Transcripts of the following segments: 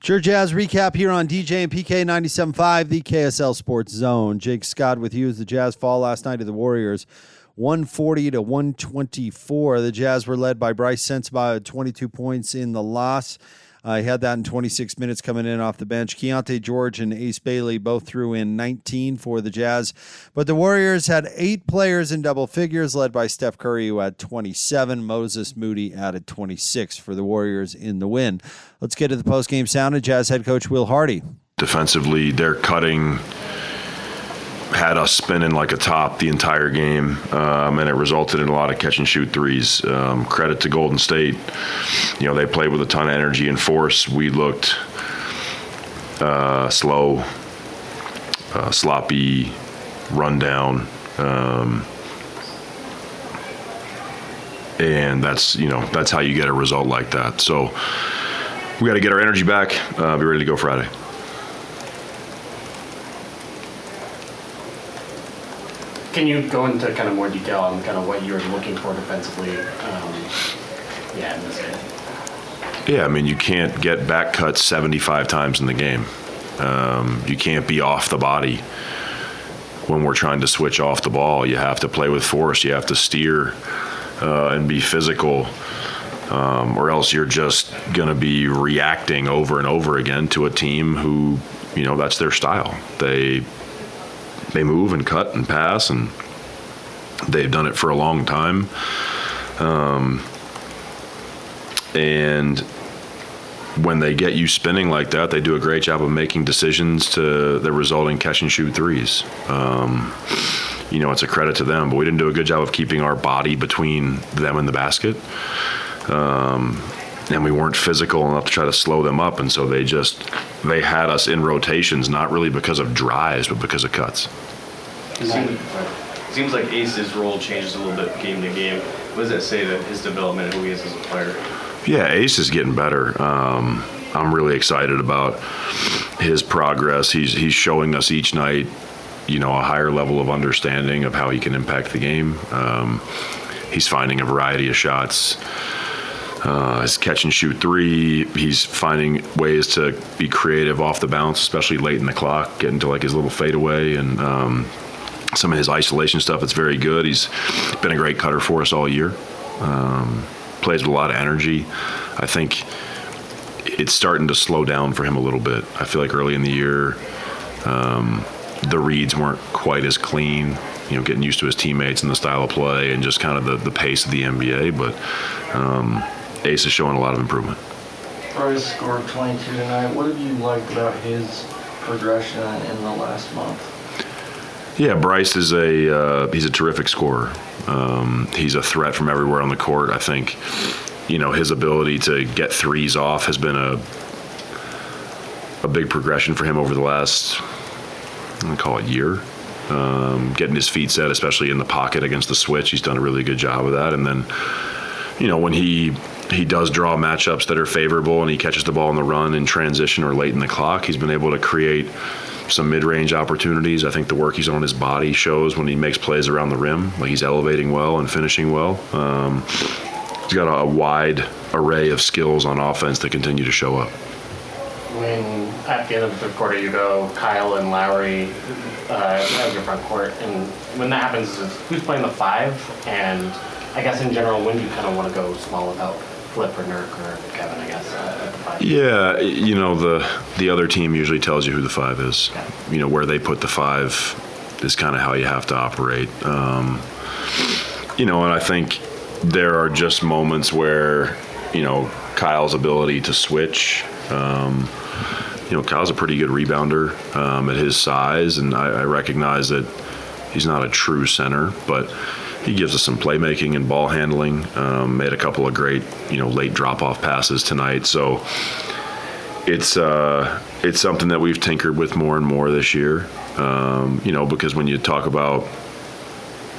Sure Jazz recap here on DJ and PK 97.5, the KSL Sports Zone. Jake Scott with you as the Jazz fall last night to the Warriors, 140 to 124. The Jazz were led by Bryce Sensabaugh, 22 points in the loss. He had that in 26 minutes coming in off the bench. Keontae George and Ace Bailey both threw in 19 for the Jazz. But the Warriors had 8 players in double figures, led by Steph Curry, who had 27. Moses Moody added 26 for the Warriors in the win. Let's get to the postgame sound of Jazz head coach Will Hardy. Defensively, their cutting had us spinning like a top the entire game, and it resulted in a lot of catch-and-shoot threes. Credit to Golden State. You know, they played with a ton of energy and force. We looked slow, sloppy, rundown, and that's how you get a result like that. So we got to get our energy back, be ready to go Friday. Can you go into kind of more detail on kind of what you're looking for defensively in this game? Yeah, I mean, you can't get back cut 75 times in the game. You can't be off the body when we're trying to switch off the ball. You have to play with force. You have to steer and be physical, or else you're just going to be reacting over and over again to a team who, that's their style. They move and cut and pass, and they've done it for a long time. And when they get you spinning like that, they do a great job of making decisions that result in catch and shoot threes. It's a credit to them, but we didn't do a good job of keeping our body between them and the basket. And we weren't physical enough to try to slow them up, and so they had us in rotations, not really because of drives, but because of cuts. It seems like Ace's role changes a little bit game to game. What does that say to his development and who he is as a player? Yeah, Ace is getting better. I'm really excited about his progress. He's showing us each night, a higher level of understanding of how he can impact the game. He's finding a variety of shots. His catch and shoot three, he's finding ways to be creative off the bounce, especially late in the clock, getting to like his little fadeaway, and some of his isolation stuff. It's very good. He's been a great cutter for us all year. Plays with a lot of energy. I think it's starting to slow down for him a little bit. I feel like early in the year, the reads weren't quite as clean, getting used to his teammates and the style of play and just kind of the pace of the NBA, but Ace is showing a lot of improvement. Bryce scored 22 tonight. What have you liked about his progression in the last month? Yeah, Bryce is he's a terrific scorer. He's a threat from everywhere on the court. I think, his ability to get threes off has been a big progression for him over the last, I'm gonna call it year. Getting his feet set, especially in the pocket against the switch. He's done a really good job of that. And then, when he does draw matchups that are favorable and he catches the ball on the run in transition or late in the clock, he's been able to create some mid-range opportunities. I think the work he's on his body shows when he makes plays around the rim, like he's elevating well and finishing well. He's got a wide array of skills on offense that continue to show up. When at the end of the third quarter you go Kyle and Lowry as your front court, and when that happens, who's playing the 5? And I guess in general, when do you kind of want to go small without Flip or Nurk or Kevin, I guess, at the 5? Yeah, the other team usually tells you who the 5 is. Okay. Where they put the 5 is kind of how you have to operate. And I think there are just moments where, Kyle's ability to switch, Kyle's a pretty good rebounder at his size, and I recognize that he's not a true center, but he gives us some playmaking and ball handling. Made a couple of great, late drop-off passes tonight. So it's something that we've tinkered with more and more this year. Because when you talk about,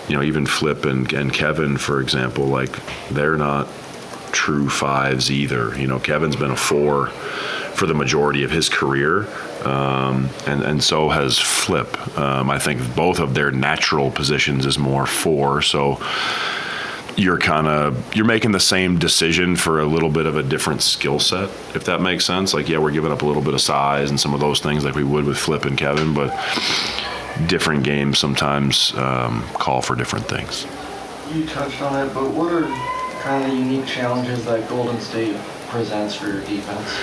even Flip and Kevin, for example, like they're not true 5s either. Kevin's been a 4 for the majority of his career, and so has Flip. I think both of their natural positions is more 4, so you're making the same decision for a little bit of a different skill set, if that makes sense. Like, yeah, we're giving up a little bit of size and some of those things like we would with Flip and Kevin, but different games sometimes call for different things. You touched on it, but what are kind of the unique challenges that Golden State presents for your defense?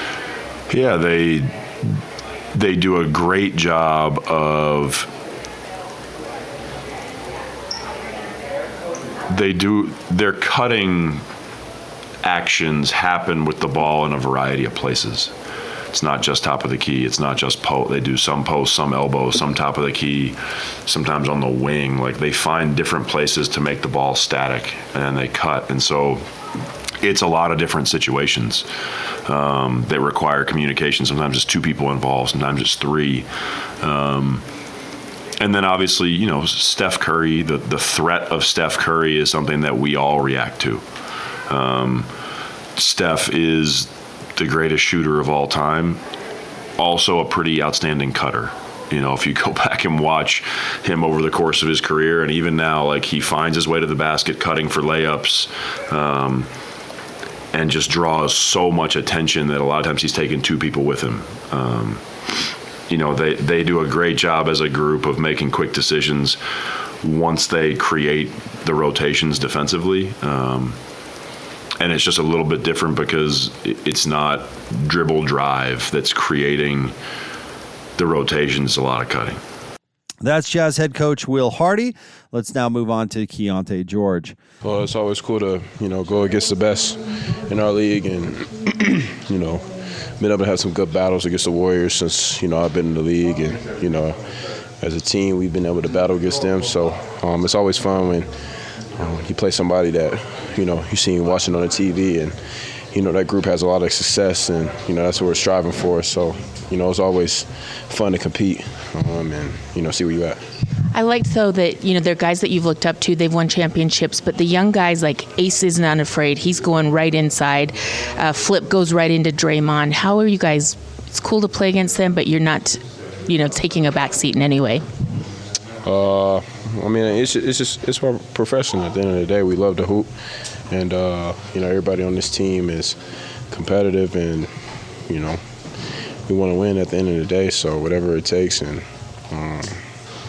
Yeah, they do a great job of their cutting actions happen with the ball in a variety of places. It's not just top of the key. It's not just post. They do some post, some elbow, some top of the key, sometimes on the wing. Like, they find different places to make the ball static, and they cut. And so it's a lot of different situations that require communication. Sometimes it's two people involved. Sometimes it's three. And then obviously, Steph Curry, the threat of Steph Curry is something that we all react to. Steph is the greatest shooter of all time, also a pretty outstanding cutter. If you go back and watch him over the course of his career, and even now, like, he finds his way to the basket cutting for layups, and just draws so much attention that a lot of times he's taking two people with him. They do a great job as a group of making quick decisions once they create the rotations defensively. And it's just a little bit different because it's not dribble drive that's creating the rotations, a lot of cutting. That's Jazz head coach Will Hardy. Let's now move on to Keontae George. Well, it's always cool to, go against the best in our league and, been able to have some good battles against the Warriors since, I've been in the league. And, as a team, we've been able to battle against them. So it's always fun when you play somebody that, you see watching on the TV and, that group has a lot of success and, that's what we're striving for. So, it's always fun to compete and, see where you're at. I like, though, that, they're guys that you've looked up to. They've won championships. But the young guys, like Ace isn't unafraid. He's going right inside. Flip goes right into Draymond. How are you guys? It's cool to play against them, but you're not, taking a back seat in any way. It's our profession. At the end of the day, we love to hoop. And, everybody on this team is competitive and, we want to win at the end of the day. So whatever it takes. And,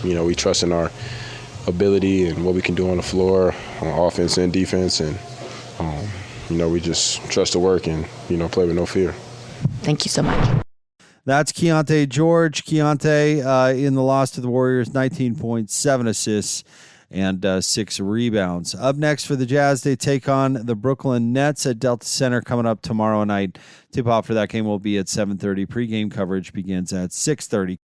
we trust in our ability and what we can do on the floor, on offense and defense. And, we just trust the work and, play with no fear. Thank you so much. That's Keontae George. Keontae in the loss to the Warriors, 19.7 assists and 6 rebounds. Up next for the Jazz, they take on the Brooklyn Nets at Delta Center coming up tomorrow night. Tip-off for that game will be at 7:30. Pre-game coverage begins at 6:30.